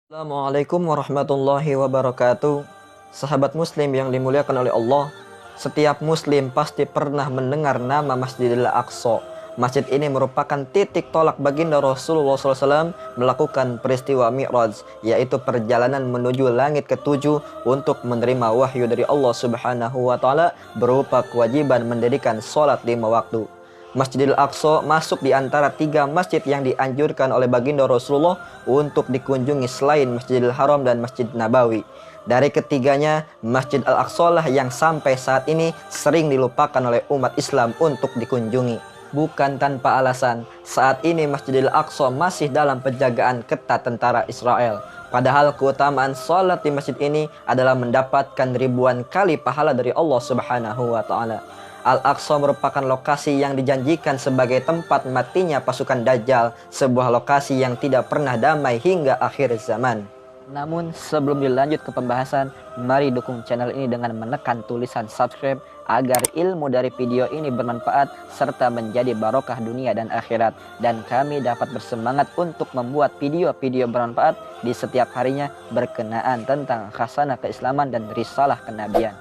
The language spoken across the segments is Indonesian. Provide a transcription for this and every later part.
Assalamualaikum warahmatullahi wabarakatuh. Sahabat muslim yang dimuliakan oleh Allah, setiap muslim pasti pernah mendengar nama Masjidil Aqsa. Masjid ini merupakan titik tolak baginda Rasulullah SAW melakukan peristiwa Mi'raj, yaitu perjalanan menuju langit ketujuh untuk menerima wahyu dari Allah Subhanahu wa Ta'ala berupa kewajiban mendirikan sholat 5 waktu. Masjidil Aqsa masuk di antara 3 masjid yang dianjurkan oleh baginda Rasulullah untuk dikunjungi selain Masjidil Haram dan Masjid Nabawi. Dari ketiganya, Masjid Al-Aqsa lah yang sampai saat ini sering dilupakan oleh umat Islam untuk dikunjungi. Bukan tanpa alasan, saat ini Masjidil Aqsa masih dalam penjagaan ketat tentara Israel. Padahal keutamaan sholat di masjid ini adalah mendapatkan ribuan kali pahala dari Allah Subhanahu wa Ta'ala. Al-Aqsa merupakan lokasi yang dijanjikan sebagai tempat matinya pasukan Dajjal, sebuah lokasi yang tidak pernah damai hingga akhir zaman. Namun sebelum dilanjut ke pembahasan, mari dukung channel ini dengan menekan tulisan subscribe agar ilmu dari video ini bermanfaat serta menjadi barokah dunia dan akhirat, dan kami dapat bersemangat untuk membuat video-video bermanfaat di setiap harinya berkenaan tentang khasanah keislaman dan risalah kenabian.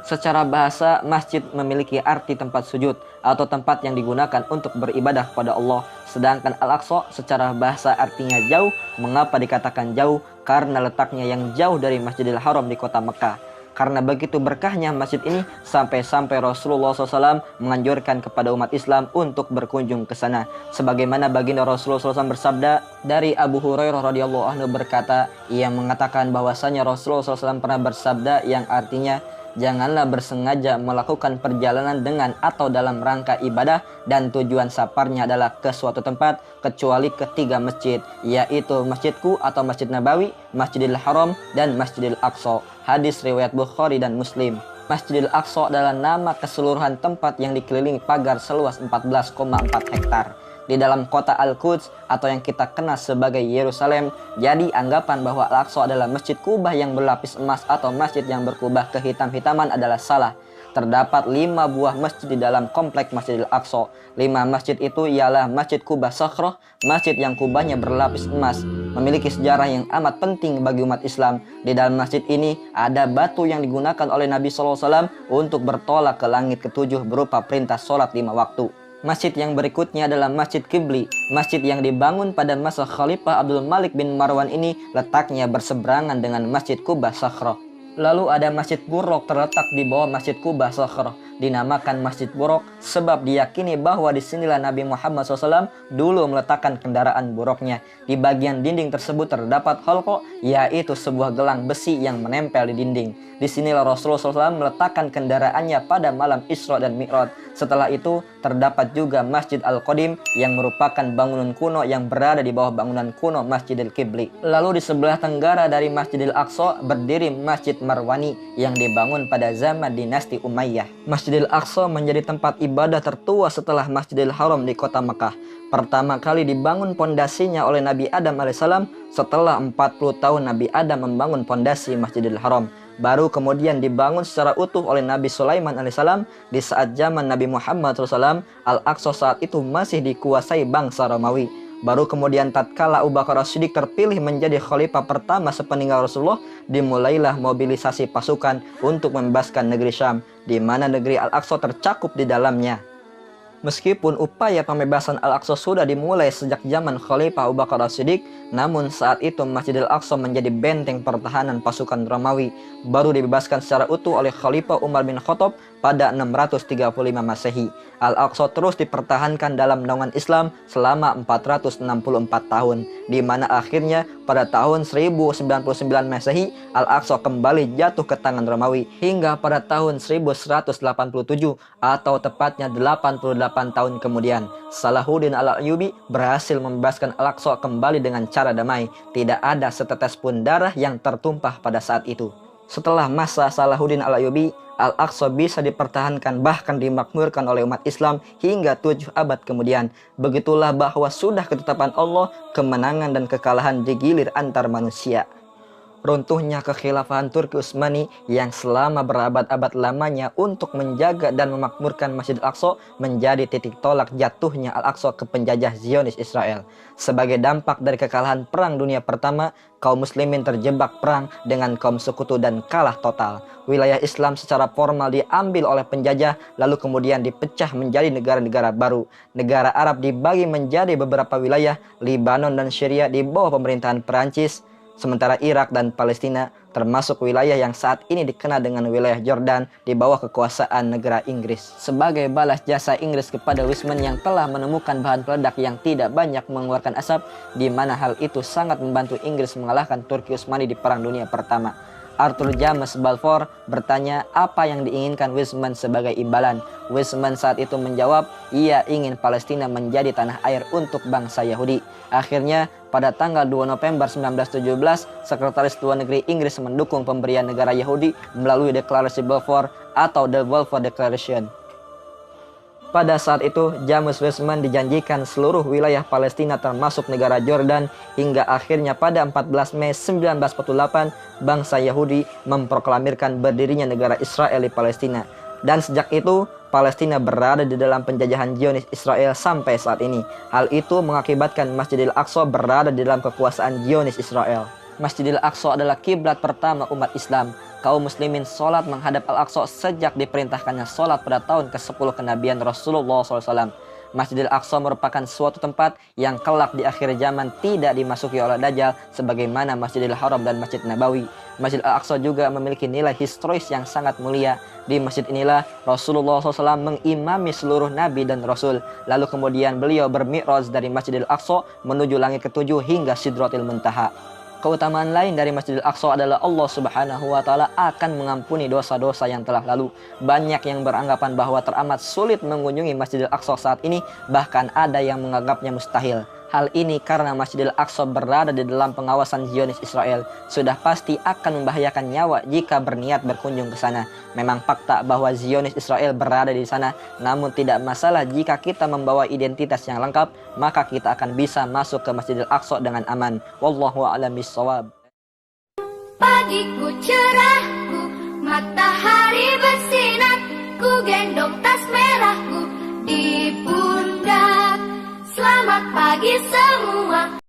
Secara bahasa, masjid memiliki arti tempat sujud atau tempat yang digunakan untuk beribadah kepada Allah. Sedangkan Al-Aqsa secara bahasa artinya jauh. Mengapa dikatakan jauh? Karena letaknya yang jauh dari Masjidil Haram di kota Mekah. Karena begitu berkahnya masjid ini, sampai-sampai Rasulullah SAW menganjurkan kepada umat Islam untuk berkunjung ke sana. Sebagaimana baginda Rasulullah SAW bersabda, dari Abu Hurairah radhiyallahu anhu berkata, ia mengatakan bahwasanya Rasulullah SAW pernah bersabda yang artinya, janganlah bersengaja melakukan perjalanan dengan atau dalam rangka ibadah dan tujuan safarnya adalah ke suatu tempat kecuali ke 3 masjid, yaitu masjidku atau Masjid Nabawi, Masjidil Haram, dan Masjidil Aqsa. Hadis riwayat Bukhari dan Muslim. Masjidil Aqsa adalah nama keseluruhan tempat yang dikelilingi pagar seluas 14,4 hektar di dalam kota Al-Quds atau yang kita kenal sebagai Yerusalem. Jadi anggapan bahwa Al-Aqsa adalah masjid kubah yang berlapis emas atau masjid yang berkubah kehitam-hitaman adalah salah. Terdapat 5 buah masjid di dalam komplek Masjidil Aqsa. 5 masjid itu ialah Masjid Kubah Sakhroh, masjid yang kubahnya berlapis emas, memiliki sejarah yang amat penting bagi umat Islam. Di dalam masjid ini ada batu yang digunakan oleh Nabi SAW untuk bertolak ke langit ketujuh berupa perintah sholat 5 waktu. Masjid yang berikutnya adalah Masjid Qibli. Masjid yang dibangun pada masa Khalifah Abdul Malik bin Marwan ini letaknya berseberangan dengan Masjid Kubah Sakhroh. Lalu ada Masjid Buraq terletak di bawah Masjid Kubah Sakhroh. Dinamakan Masjid Buraq sebab diyakini bahwa disinilah Nabi Muhammad SAW dulu meletakkan kendaraan buruknya. Di bagian dinding tersebut terdapat halqa, yaitu sebuah gelang besi yang menempel di dinding. Disinilah Rasulullah SAW meletakkan kendaraannya pada malam Isra dan Mi'raj. Setelah itu terdapat juga Masjid Al-Qadim yang merupakan bangunan kuno yang berada di bawah bangunan kuno Masjidil Qibli. Lalu di sebelah tenggara dari Masjidil Aqsa berdiri Masjid Marwani yang dibangun pada zaman dinasti Umayyah. Masjidil Aqsa menjadi tempat ibadah tertua setelah Masjidil Haram di kota Mekah. Pertama kali dibangun pondasinya oleh Nabi Adam alaihissalam setelah 40 tahun Nabi Adam membangun pondasi Masjidil Haram. Baru kemudian dibangun secara utuh oleh Nabi Sulaiman alaihissalam di saat zaman Nabi Muhammad SAW. Al-Aqsa saat itu masih dikuasai bangsa Romawi. Baru kemudian tatkala Abu Bakar As-Siddiq terpilih menjadi khalifah pertama sepeninggal Rasulullah, dimulailah mobilisasi pasukan untuk membebaskan negeri Syam, di mana negeri Al-Aqsa tercakup di dalamnya. Meskipun upaya pembebasan Al-Aqsa sudah dimulai sejak zaman Khalifah Abu Bakar As-Siddiq, namun saat itu Masjidil Aqsa menjadi benteng pertahanan pasukan Romawi. Baru dibebaskan secara utuh oleh Khalifah Umar bin Khattab pada 635 Masehi. Al-Aqsa terus dipertahankan dalam naungan Islam selama 464 tahun, di mana akhirnya pada tahun 1099 Masehi Al-Aqsa kembali jatuh ke tangan Romawi hingga pada tahun 1187 atau tepatnya 88 tahun kemudian Salahuddin Al-Ayyubi berhasil membebaskan Al-Aqsa kembali dengan cara damai. Tidak ada setetes pun darah yang tertumpah pada saat itu. Setelah masa Salahuddin Al-Ayyubi, Al-Aqsa bisa dipertahankan bahkan dimakmurkan oleh umat Islam hingga 7 abad kemudian. Begitulah bahwa sudah ketetapan Allah, kemenangan dan kekalahan digilir antar manusia. Runtuhnya kekhilafahan Turki Utsmani yang selama berabad-abad lamanya untuk menjaga dan memakmurkan Masjidil Aqsa menjadi titik tolak jatuhnya Al-Aqsa ke penjajah Zionis Israel. Sebagai dampak dari kekalahan Perang Dunia Pertama, kaum muslimin terjebak perang dengan kaum sekutu dan kalah total. Wilayah Islam secara formal diambil oleh penjajah lalu kemudian dipecah menjadi negara-negara baru. Negara Arab dibagi menjadi beberapa wilayah, Libanon dan Syria di bawah pemerintahan Perancis. Sementara Irak dan Palestina termasuk wilayah yang saat ini dikenal dengan wilayah Jordan di bawah kekuasaan negara Inggris. Sebagai balas jasa Inggris kepada Weizmann yang telah menemukan bahan peledak yang tidak banyak mengeluarkan asap, di mana hal itu sangat membantu Inggris mengalahkan Turki Utsmani di Perang Dunia Pertama. Arthur James Balfour bertanya apa yang diinginkan Weizmann sebagai imbalan. Weizmann saat itu menjawab, ia ingin Palestina menjadi tanah air untuk bangsa Yahudi. Akhirnya, pada tanggal 2 November 1917, Sekretaris Luar Negeri Inggris mendukung pemberian negara Yahudi melalui deklarasi Balfour atau The Balfour Declaration. Pada saat itu, James Weizmann dijanjikan seluruh wilayah Palestina termasuk negara Jordan hingga akhirnya pada 14 Mei 1948, bangsa Yahudi memproklamirkan berdirinya negara Israel di Palestina. Dan sejak itu, Palestina berada di dalam penjajahan Zionis Israel sampai saat ini. Hal itu mengakibatkan Masjidil Aqsa berada di dalam kekuasaan Zionis Israel. Masjidil Aqsa adalah kiblat pertama umat Islam. Kaum muslimin sholat menghadap Al-Aqsa sejak diperintahkannya sholat pada tahun ke-10 kenabian Rasulullah SAW. Masjidil Aqsa merupakan suatu tempat yang kelak di akhir zaman tidak dimasuki oleh Dajjal sebagaimana Masjidil Haram dan Masjid Nabawi. Masjid Al-Aqsa juga memiliki nilai historis yang sangat mulia. Di masjid inilah Rasulullah SAW mengimami seluruh nabi dan rasul. Lalu kemudian beliau bermi'raj dari Masjidil Aqsa menuju langit ke-7 hingga Sidratil Muntaha. Keutamaan lain dari Masjidil Aqsa adalah Allah Subhanahu wa Ta'ala akan mengampuni dosa-dosa yang telah lalu. Banyak yang beranggapan bahwa teramat sulit mengunjungi Masjidil Aqsa saat ini, bahkan ada yang menganggapnya mustahil. Hal ini karena Masjidil Aqsa berada di dalam pengawasan Zionis Israel. Sudah pasti akan membahayakan nyawa jika berniat berkunjung ke sana. Memang fakta bahwa Zionis Israel berada di sana, namun tidak masalah jika kita membawa identitas yang lengkap, maka kita akan bisa masuk ke Masjidil Aqsa dengan aman. Wallahu a'lam bishawab. Pagiku cerahku, matahari bersinar, ku gendong tas merahku di pundak. Selamat pagi semua.